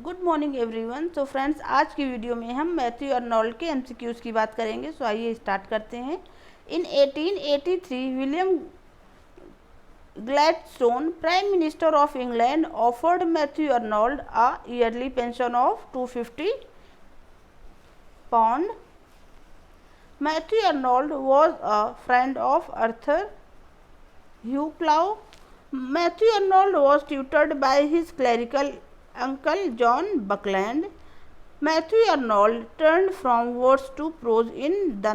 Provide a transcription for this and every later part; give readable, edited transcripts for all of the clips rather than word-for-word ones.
Good morning everyone. तो friends, आज की वीडियो में हम मैथ्यू अर्नोल्ड के एमसीक्यूज की बात करेंगे। सो आइए स्टार्ट करते हैं। इन 1883 William Gladstone, prime minister of England, offered Matthew Arnold a yearly pension of £250. Matthew Arnold was a friend of Arthur Hugh Clough. Matthew Arnold was tutored by his clerical uncle John Buckland. Matthew Arnold turned from verse to prose in the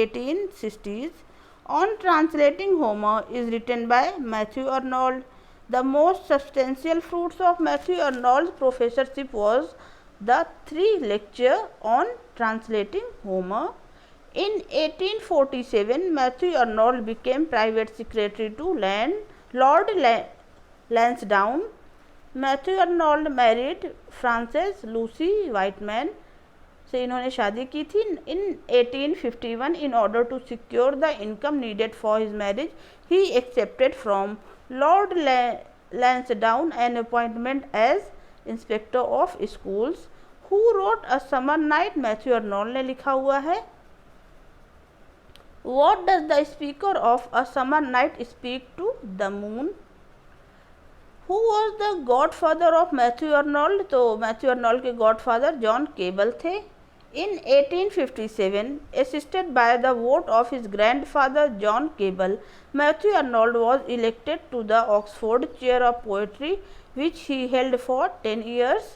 1860s. On Translating Homer is written by Matthew Arnold. The most substantial fruits of Matthew Arnold's professorship was the 3 lecture on translating Homer. In 1847, Matthew Arnold became private secretary to Lord Lansdowne. Matthew Arnold married Frances Lucy Whiteman से इन्होंने शादी की थी। In 1851, in order to secure the income needed for his marriage, he accepted from Lord Lansdowne an appointment as inspector of schools. Who wrote A Summer Night? Matthew Arnold ने लिखा हुआ है। What does the speaker of A Summer Night speak to the moon? Who was the godfather of Matthew Arnold? तो Matthew Arnold के godfather John cable थे। In 1857, assisted by the vote of his grandfather John Cable, Matthew Arnold was elected to the Oxford Chair of Poetry, which he held for 10 years.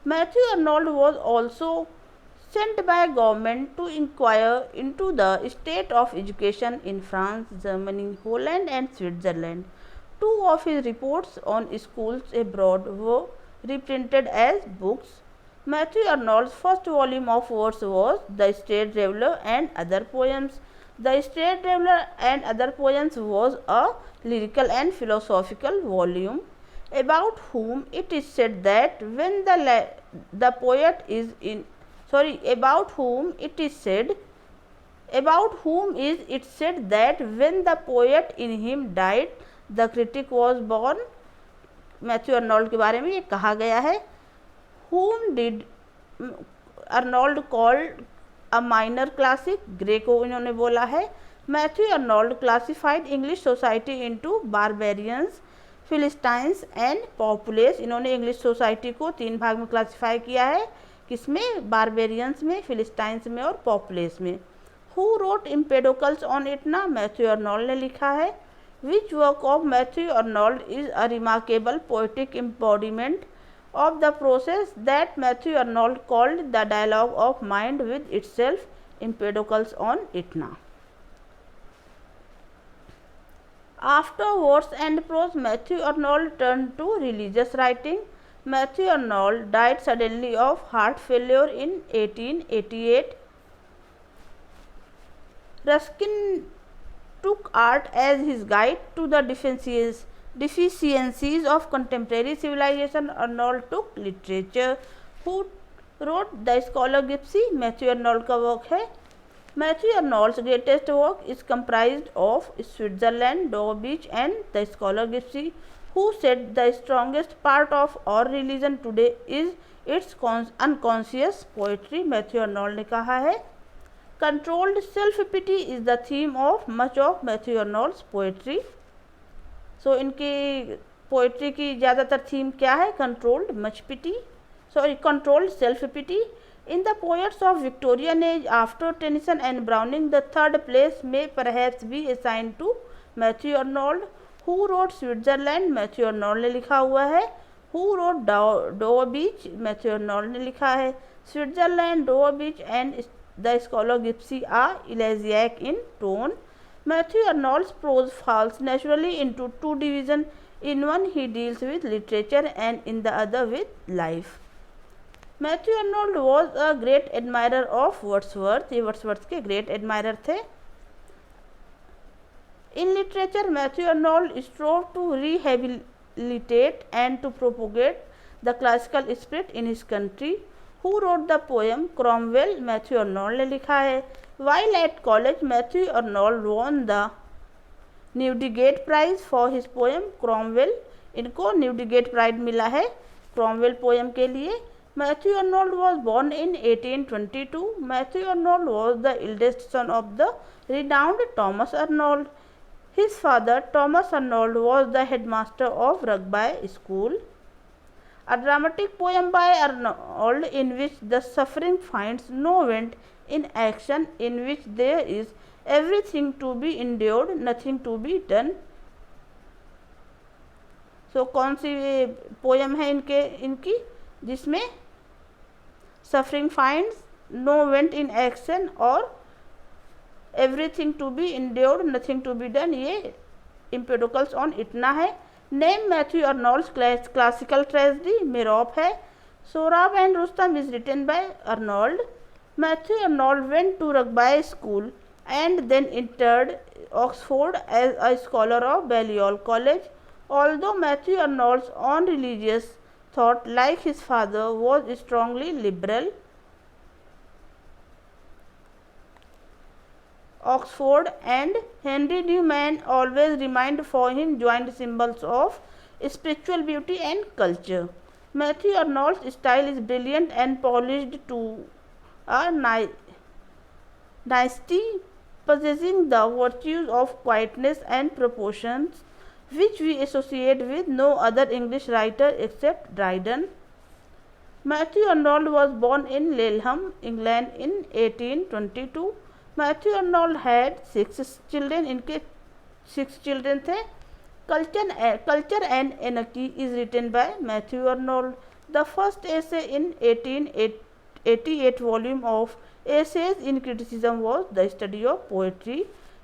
Matthew Arnold was also sent by government to inquire into the state of education in France, Germany, Holland and Switzerland. 2 of his reports on schools abroad were reprinted as books. Matthew Arnold's first volume of verse was The State Traveller and Other Poems. The State Traveller and Other Poems was a lyrical and philosophical volume about whom it is said that when the poet is in about whom is it said that when the poet in him died, the critic was born. Matthew Arnold के बारे में ये कहा गया है। Whom did Arnold call a minor classic? Gray को इन्होंने बोला है। Matthew Arnold classified English society into barbarians, philistines and populace. इन्होंने इंग्लिश सोसाइटी को 3 भाग में क्लासिफाई किया है। किसमें? बारबेरियंस में, फिलिस्टाइंस में और पॉपुलेस में। Who wrote Empedocles on Etna? Matthew Arnold ने लिखा है। Which work of Matthew Arnold is a remarkable poetic embodiment of the process that Matthew Arnold called the dialogue of mind with itself, Empedocles on Etna. After verse and prose, Matthew Arnold turned to religious writing. Matthew Arnold died suddenly of heart failure in 1888. Ruskin took art as his guide to the deficiencies of contemporary civilization. Arnold took literature. Who wrote The Scholar Gypsy? Matthew Arnold का work है। Matthew Arnold's greatest work is comprised of Switzerland, Dover Beach and The Scholar Gypsy. Who said the strongest part of our religion today is its unconscious poetry? Matthew Arnold ने कहा है। Controlled self-pity is the theme of much of Matthew Arnold's poetry. So इनकी poetry की ज़्यादातर theme क्या है? controlled self-pity. In the poets of Victorian age after Tennyson and Browning, the third place may perhaps be assigned to Matthew Arnold. Who wrote Switzerland? Matthew Arnold ने लिखा हुआ है। Who wrote Dover Beach? Matthew Arnold ने लिखा है। Switzerland, Dover Beach and The Scholar Gypsy are elegiac in tone. Matthew Arnold's prose falls naturally into 2 divisions. In one he deals with literature and in the other with life. Matthew Arnold was a great admirer of Wordsworth. ये Wordsworth के great admirer थे। In literature Matthew Arnold strove to rehabilitate and to propagate the classical spirit in his country. Who wrote the poem Cromwell? Matthew Arnold ने लिखा है। While at college, Matthew Arnold won the Newdigate prize for his poem Cromwell. इनको Newdigate prize मिला है Cromwell poem के लिए। Matthew Arnold was born in 1822. Matthew Arnold was the eldest son of the renowned Thomas Arnold. His father, Thomas Arnold, was the headmaster of Rugby School. A dramatic poem by Arnold in which the suffering finds no vent in action, in which there is everything to be endured, nothing to be done. So कौन सी poem है इनकी जिसमें suffering finds no vent in action और everything to be endured nothing to be done, ये Empedocles on Etna है। Name Matthew Arnold's classical tragedy Merope है। Sohrab and Rustum is written by Arnold. Matthew Arnold went to Rugby school and then entered Oxford as a scholar of Balliol college. Although Matthew Arnold's own religious thought, like his father, was strongly liberal, Oxford and Henry Newman always remained for him joint symbols of spiritual beauty and culture. Matthew Arnold's style is brilliant and polished to a nicety, possessing the virtues of quietness and proportions which we associate with no other English writer except Dryden. Matthew Arnold was born in Laleham, England in 1822. Matthew Arnold had 6 children. इनके 6 children थे। Culture and Anarchy is written by Matthew Arnold. The first essay in 1888 volume of Essays in Criticism was The Study of Poetry,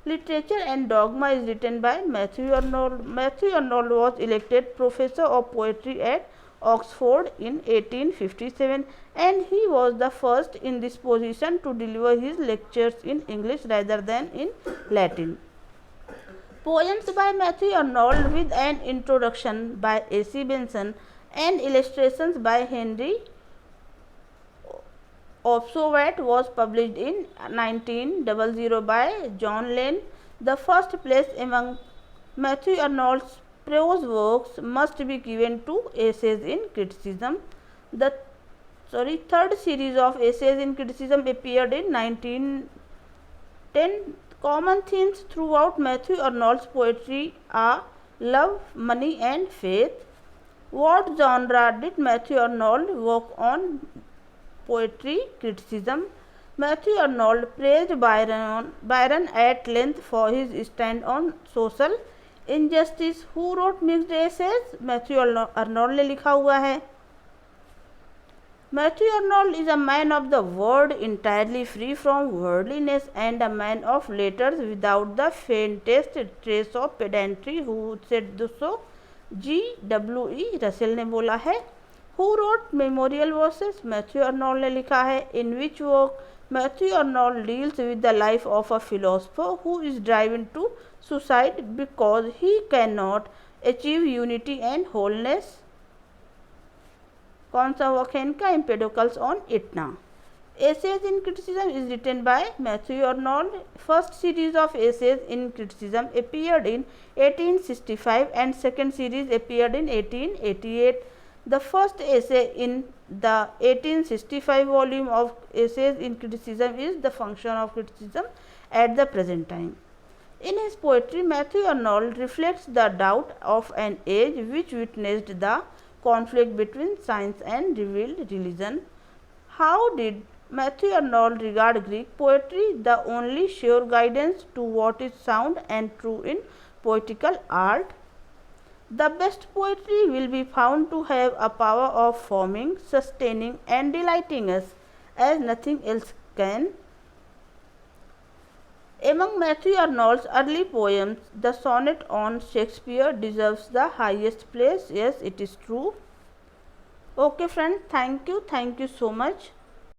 Literature and Dogma is written by Matthew Arnold. Matthew Arnold was elected Professor of Poetry at Oxford in 1857 and he was the first in this position to deliver his lectures in English rather than in Latin. Poems by Matthew Arnold with an introduction by A.C. Benson and illustrations by Henry Obsowat was published in 1900 by John Lane. The first place among Matthew Arnold's prose works must be given to Essays in Criticism. The third series of Essays in Criticism appeared in 1910. Common themes throughout Matthew Arnold's poetry are love, money and faith. What genre did Matthew Arnold work on? Poetry criticism. Matthew Arnold praised Byron at length for his stand on social injustice. Who wrote mixed essays? Matthew Arnold ने लिखा हुआ है। Matthew Arnold is a man of the word, entirely free from worldliness and a man of letters without the faintest trace of pedantry. Who said so? G.W.E. Russell ने बोला है। Who wrote Memorial Verses? Matthew Arnold ने लिखा है। In which work Matthew Arnold deals with the life of a philosopher who is driven to suicide because he cannot achieve unity and wholeness. कौन सा work है इनका? Empedocles on Etna. Essays in Criticism is written by Matthew Arnold. First series of Essays in Criticism appeared in 1865 and second series appeared in 1888. The first essay in the 1865 volume of Essays in Criticism is The Function of Criticism at the Present Time. In his poetry, Matthew Arnold reflects the doubt of an age which witnessed the conflict between science and revealed religion. How did Matthew Arnold regard Greek poetry? The only sure guidance to what is sound and true in poetical art. The best poetry will be found to have a power of forming, sustaining and delighting us as nothing else can. Among Matthew Arnold's early poems, the sonnet on Shakespeare deserves the highest place. Yes, it is true. Okay friends, thank you so much.